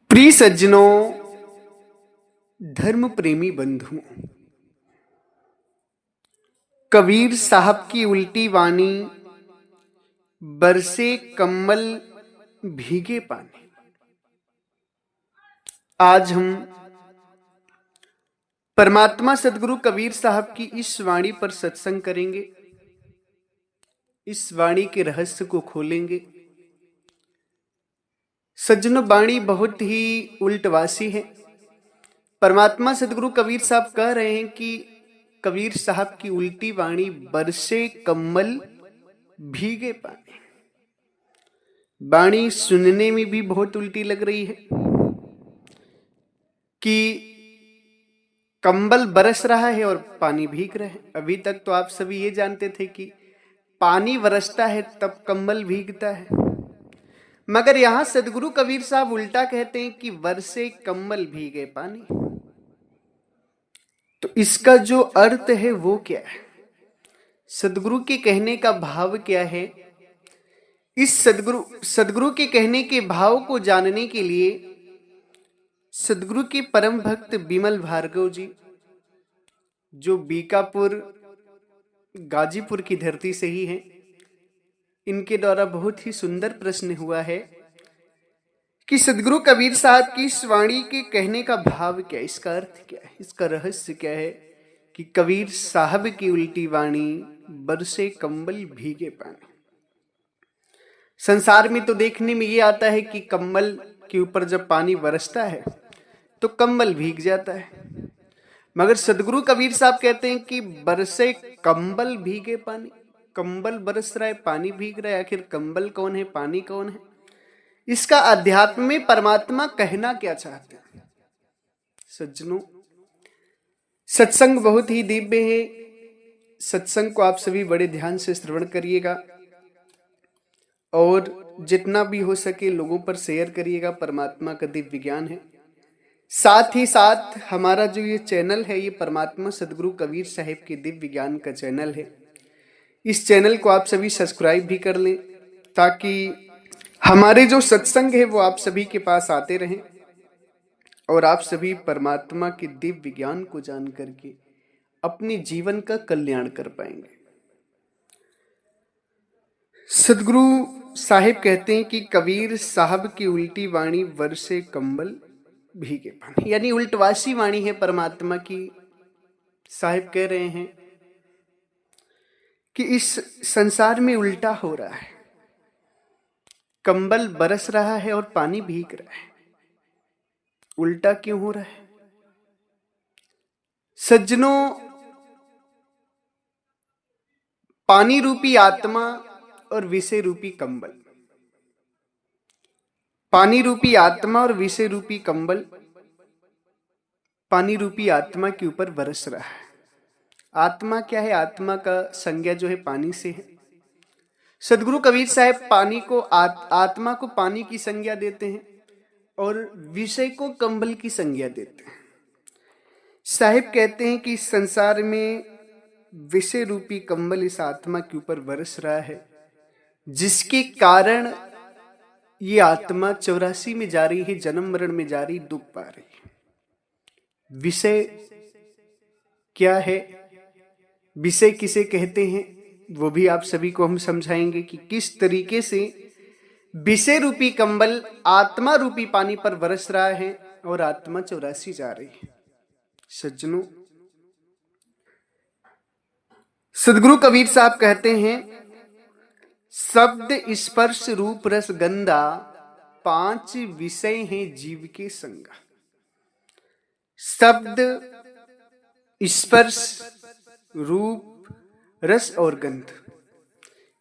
प्रिय सज्जनों, धर्म प्रेमी बंधुओं, कबीर साहब की उल्टी वाणी, बरसे कम्बल भीगे पानी। आज हम परमात्मा सदगुरु कबीर साहब की इस वाणी पर सत्संग करेंगे। इस वाणी के रहस्य को खोलेंगे। सज्जनों, वाणी बहुत ही उल्टवासी है। परमात्मा सदगुरु कबीर साहब कह रहे हैं कि कबीर साहब की उल्टी वाणी, बरसे कम्बल भीगे पानी। वाणी सुनने में भी बहुत उल्टी लग रही है कि कंबल बरस रहा है और पानी भीग रहा है। अभी तक तो आप सभी ये जानते थे कि पानी बरसता है तब कंबल भीगता है, मगर यहां सदगुरु कबीर साहब उल्टा कहते हैं कि बरसे कंबल भीगे पानी। तो इसका जो अर्थ है वो क्या है? सदगुरु के कहने का भाव क्या है? इस सदगुरु के कहने के भाव को जानने के लिए सदगुरु के परम भक्त बिमल भार्गव जी, जो बीकापुर गाजीपुर की धरती से ही हैं, इनके द्वारा बहुत ही सुंदर प्रश्न हुआ है कि सदगुरु कबीर साहब की इस वाणी के कहने का भाव क्या है, इसका अर्थ क्या है, इसका रहस्य क्या है कि कबीर साहब की उल्टी वाणी, बरसे कंबल भीगे पानी। संसार में तो देखने में ये आता है कि कंबल के ऊपर जब पानी बरसता है तो कंबल भीग जाता है, मगर सदगुरु कबीर साहब कहते हैं कि बरसे कंबल भीगे पानी। कंबल बरस रहा है, पानी भीग रहा है, आखिर कंबल कौन है, पानी कौन है? इसका अध्यात्म में परमात्मा कहना क्या चाहते हैं? सज्जनों, सत्संग बहुत ही दिव्य है। सत्संग को आप सभी बड़े ध्यान से श्रवण करिएगा और जितना भी हो सके लोगों पर शेयर करिएगा। परमात्मा का दिव्य ज्ञान है। साथ ही साथ हमारा जो ये चैनल है, ये परमात्मा सदगुरु कबीर साहब के दिव्य ज्ञान का चैनल है। इस चैनल को आप सभी सब्सक्राइब भी कर लें ताकि हमारे जो सत्संग है वो आप सभी के पास आते रहें और आप सभी परमात्मा के दिव्य ज्ञान को जान करके अपने जीवन का कल्याण कर पाएंगे। सदगुरु साहिब कहते हैं कि कबीर साहब की उल्टी वाणी, बरसे कंबल भीगे पानी, यानी उल्टवासी वाणी है परमात्मा की। साहिब कह रहे हैं कि इस संसार में उल्टा हो रहा है, कंबल बरस रहा है और पानी भीग रहा है। उल्टा क्यों हो रहा है? सज्जनों, पानी रूपी आत्मा और विषय रूपी कंबल, पानी रूपी आत्मा और विषय रूपी कंबल पानी रूपी आत्मा के ऊपर बरस रहा है। आत्मा क्या है? आत्मा का संज्ञा जो है पानी से है। सदगुरु कबीर साहब पानी को आत्मा को पानी की संज्ञा देते हैं और विषय को कंबल की संज्ञा देते हैं। साहिब कहते हैं कि इस संसार में विषय रूपी कंबल इस आत्मा के ऊपर बरस रहा है, जिसके कारण ये आत्मा 84 में जा रही है, जन्म मरण में जा रही, दुख पा रही है। विषय क्या है, विषय किसे कहते हैं, वो भी आप सभी को हम समझाएंगे कि किस तरीके से विषय रूपी कंबल आत्मा रूपी पानी पर बरस रहा है और आत्मा 84 जा रही है। सज्जनों, सदगुरु कबीर साहब कहते हैं, शब्द स्पर्श रूप रस गंधा, 5 विषय हैं जीव के संगा। शब्द, स्पर्श, रूप, रस और गंध,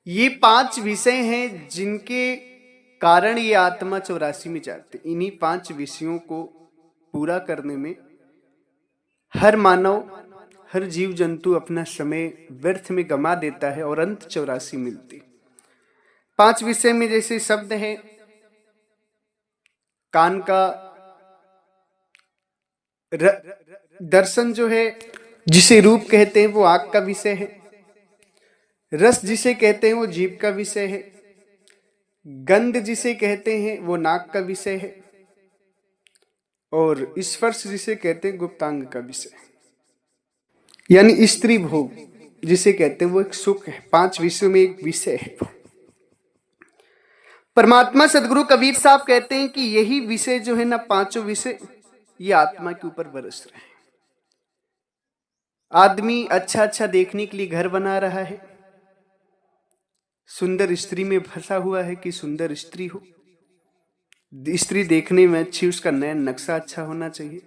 ये 5 विषय हैं जिनके कारण ये आत्मा 84 में जाती। इन्हीं 5 विषयों को पूरा करने में हर मानव, हर जीव जंतु अपना समय व्यर्थ में गमा देता है और अंत 84 मिलती। 5 विषय में जैसे शब्द है, कान का दर्शन जो है, जिसे रूप कहते हैं, वो आंख का विषय है। रस जिसे कहते हैं वो जीभ का विषय है। गंध जिसे कहते हैं वो नाक का विषय है। और स्पर्श जिसे कहते हैं गुप्तांग का विषय, यानी स्त्री भोग जिसे कहते हैं वो एक सुख है, 5 विषयों में एक विषय है। परमात्मा सदगुरु कबीर साहब कहते हैं कि यही विषय जो है ना, 5 विषय, ये आत्मा के ऊपर बरस रहे हैं। आदमी अच्छा अच्छा देखने के लिए घर बना रहा है, सुंदर स्त्री में फंसा हुआ है कि सुंदर स्त्री हो, स्त्री देखने में अच्छी, उसका नया नक्शा अच्छा होना चाहिए,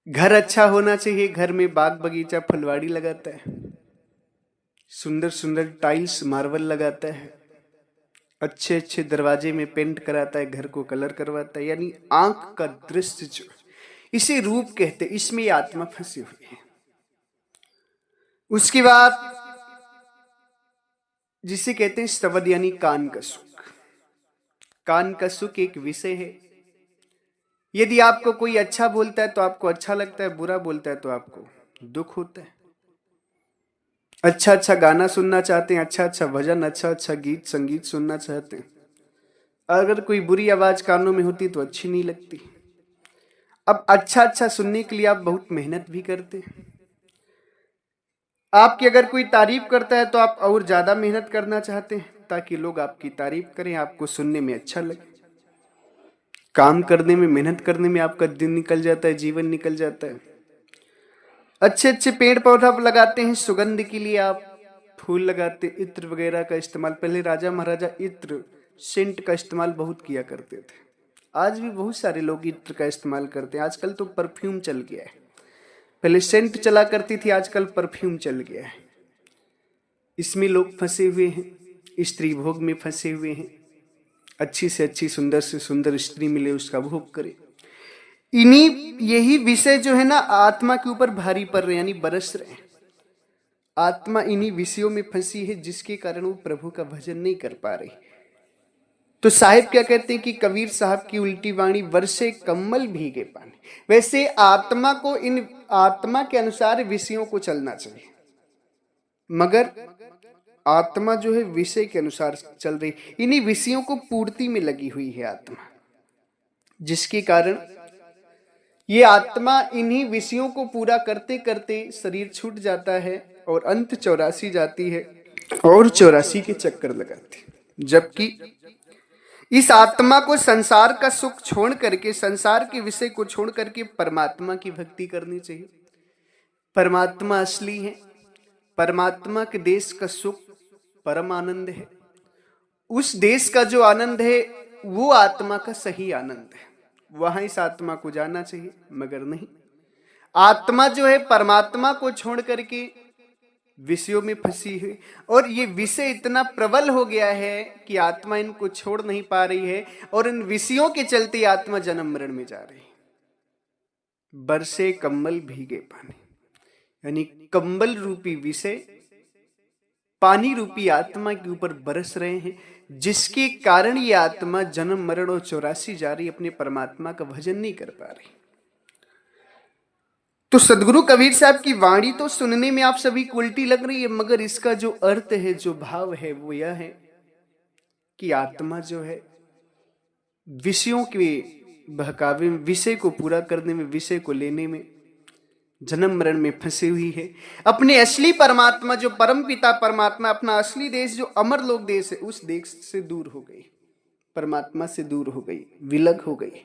घर अच्छा होना चाहिए, घर में बाग बगीचा फुलवाड़ी लगाता है, सुंदर सुंदर टाइल्स मार्बल लगाता है, अच्छे अच्छे दरवाजे में पेंट कराता है, घर को कलर करवाता है, यानी आंख का दृश्य जो इसे रूप कहते, इसमें ये आत्मा फंसी हुई है। उसके बाद जिसे कहते हैं स्तवद, यानी कान का सुख। कान का सुख एक विषय है। यदि आपको कोई अच्छा बोलता है तो आपको अच्छा लगता है, बुरा बोलता है तो आपको दुख होता है। अच्छा अच्छा गाना सुनना चाहते हैं, अच्छा अच्छा भजन, अच्छा अच्छा गीत संगीत सुनना चाहते हैं, अगर कोई बुरी आवाज कानों में होती तो अच्छी नहीं लगती। अब अच्छा अच्छा सुनने के लिए आप बहुत मेहनत भी करते हैं। आपकी अगर कोई तारीफ करता है तो आप और ज्यादा मेहनत करना चाहते हैं ताकि लोग आपकी तारीफ करें, आपको सुनने में अच्छा लगे। काम करने में, मेहनत करने में आपका दिन निकल जाता है, जीवन निकल जाता है। अच्छे अच्छे पेड़ पौधा लगाते हैं, सुगंध के लिए आप फूल लगाते, इत्र वगैरह का इस्तेमाल। पहले राजा महाराजा इत्र, सेंट का इस्तेमाल बहुत किया करते थे। आज भी बहुत सारे लोग इत्र का इस्तेमाल करते हैं। आजकल तो परफ्यूम चल गया है, पहले सेंट चला करती थी, आजकल परफ्यूम चल गया है। इसमें लोग फंसे हुए हैं, स्त्री भोग में फंसे हुए हैं। अच्छी से अच्छी, सुंदर से सुंदर स्त्री मिले उसका भोग करे। इन्हीं यही विषय जो है ना आत्मा के ऊपर भारी पड़ रहे, यानी बरस रहे हैं। आत्मा इन्हीं विषयों में फंसी है जिसके कारण वो प्रभु का भजन नहीं कर पा रही। तो साहिब क्या कहते हैं कि कबीर साहब की उल्टी वाणी, वर्षे कम्मल भीगे पानी। वैसे आत्मा को इन आत्मा के अनुसार विषयों को चलना चाहिए, मगर आत्मा जो है विषय के अनुसार चल रही, इन्हीं विषयों को पूर्ति में लगी हुई है आत्मा, जिसके कारण ये आत्मा इन्हीं विषयों को पूरा करते करते शरीर छूट जाता है और अंत 84 जाती है और 84 के चक्कर लगाती है। जबकि इस आत्मा को संसार का सुख छोड़ करके, संसार के विषय को छोड़ करके परमात्मा की भक्ति करनी चाहिए। परमात्मा असली है, परमात्मा के देश का सुख परम आनंद है। उस देश का जो आनंद है वो आत्मा का सही आनंद है, वहां इस आत्मा को जाना चाहिए। मगर नहीं, आत्मा जो है परमात्मा को छोड़ करके विषयों में फंसी है, और ये विषय इतना प्रबल हो गया है कि आत्मा इनको छोड़ नहीं पा रही है, और इन विषयों के चलते आत्मा जन्म मरण में जा रही है। बरसे कम्बल भीगे पानी, यानी कंबल रूपी विषय पानी रूपी आत्मा के ऊपर बरस रहे हैं, जिसके कारण ये आत्मा जन्म मरण और 84 जारी अपने परमात्मा का भजन नहीं कर पा रही। तो सदगुरु कबीर साहब की वाणी तो सुनने में आप सभी को उल्टी लग रही है, मगर इसका जो अर्थ है, जो भाव है, वो यह है कि आत्मा जो है विषयों के बहकावे में, विषय को पूरा करने में, विषय को लेने में जन्म मरण में फंसी हुई है। अपने असली परमात्मा जो परम पिता परमात्मा, अपना असली देश जो अमर लोक देश है, उस देश से दूर हो गई, परमात्मा से दूर हो गई, विलग हो गई।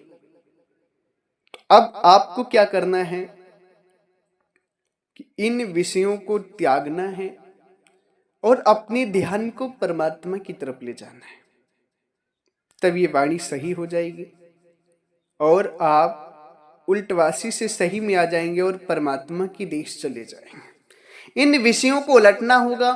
अब आपको क्या करना है कि इन विषयों को त्यागना है और अपने ध्यान को परमात्मा की तरफ ले जाना है। तब ये वाणी सही हो जाएगी और आप उल्टवासी से सही में आ जाएंगे और परमात्मा की देश चले जाएंगे। इन विषयों को उलटना होगा,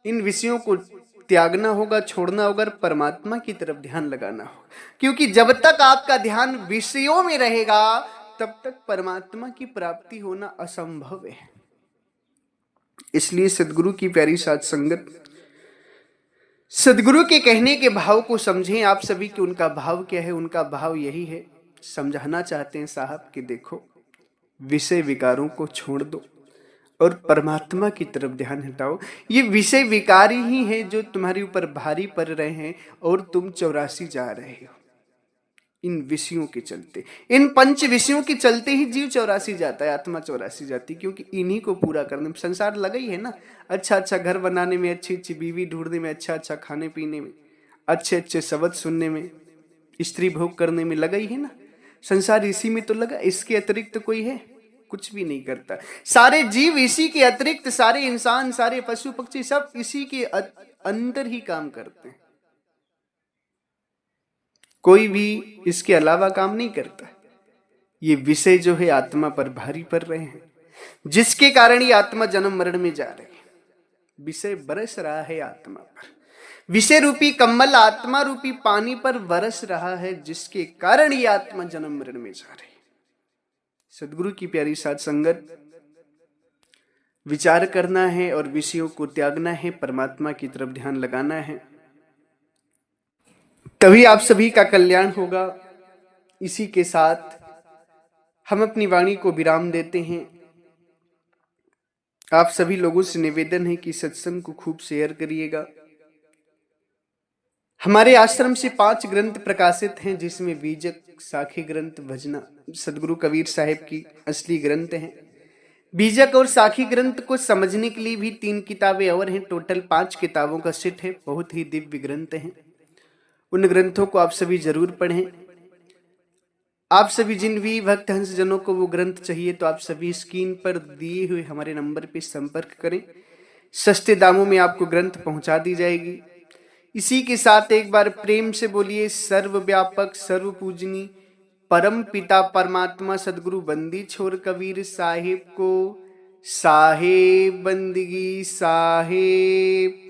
इन विषयों को त्यागना होगा, छोड़ना होगा, परमात्मा की तरफ ध्यान लगाना होगा। क्योंकि जब तक आपका ध्यान विषयों में रहेगा तब तक परमात्मा की प्राप्ति होना असंभव है। इसलिए सदगुरु की प्यारी साध संगत, सदगुरु के कहने के भाव को समझें आप सभी कि उनका भाव क्या है। उनका भाव यही है, समझाना चाहते हैं साहब कि देखो, विषय विकारों को छोड़ दो और परमात्मा की तरफ ध्यान हटाओ। ये विषय विकार ही है जो तुम्हारे ऊपर भारी पड़ रहे हैं और तुम 84 जा रहे हो। इन विषयों के चलते, इन पंच विषयों के चलते ही जीव 84 जाता है, आत्मा 84 जाती, क्योंकि इन्हीं को पूरा करने में संसार लगा ही है ना। अच्छा अच्छा घर बनाने में, अच्छी अच्छी बीवी ढूंढने में, अच्छा अच्छा खाने पीने में, अच्छे अच्छे शब्द सुनने में, स्त्री भोग करने में लगा ही है ना। संसार इसी में तो लगा, इसके अतिरिक्त तो कोई है कुछ भी नहीं करता। सारे जीव इसी के अतिरिक्त, सारे इंसान, सारे पशु पक्षी सब इसी के अंदर ही काम करते हैं, कोई भी इसके अलावा काम नहीं करता। ये विषय जो है आत्मा पर भारी पड़ रहे हैं, जिसके कारण ये आत्मा जन्म मरण में जा रही है। विषय बरस रहा है आत्मा पर, विषय रूपी कम्बल आत्मा रूपी पानी पर बरस रहा है, जिसके कारण ये आत्मा जन्म मरण में जा रही है। सदगुरु की प्यारी साध संगत, विचार करना है और विषयों को त्यागना है, परमात्मा की तरफ ध्यान लगाना है, तभी आप सभी का कल्याण होगा। इसी के साथ हम अपनी वाणी को विराम देते हैं। आप सभी लोगों से निवेदन है कि सत्संग को खूब शेयर करिएगा। हमारे आश्रम से 5 ग्रंथ प्रकाशित हैं, जिसमें बीजक, साखी ग्रंथ, भजना सदगुरु कबीर साहिब की असली ग्रंथ हैं। बीजक और साखी ग्रंथ को समझने के लिए भी 3 किताबें और हैं, टोटल 5 किताबों का सेट है। बहुत ही दिव्य ग्रंथ हैं, उन ग्रंथों को आप सभी जरूर पढ़ें। आप सभी जिन भी भक्त हंस जनों को वो ग्रंथ चाहिए तो आप सभी स्क्रीन पर दिए हुए हमारे नंबर पर संपर्क करें, सस्ते दामों में आपको ग्रंथ पहुंचा दी जाएगी। इसी के साथ एक बार प्रेम से बोलिए, सर्वव्यापक सर्व पूजनी परम पिता परमात्मा सदगुरु बंदी छोर कबीर साहिब को साहेब बंदगी साहेब।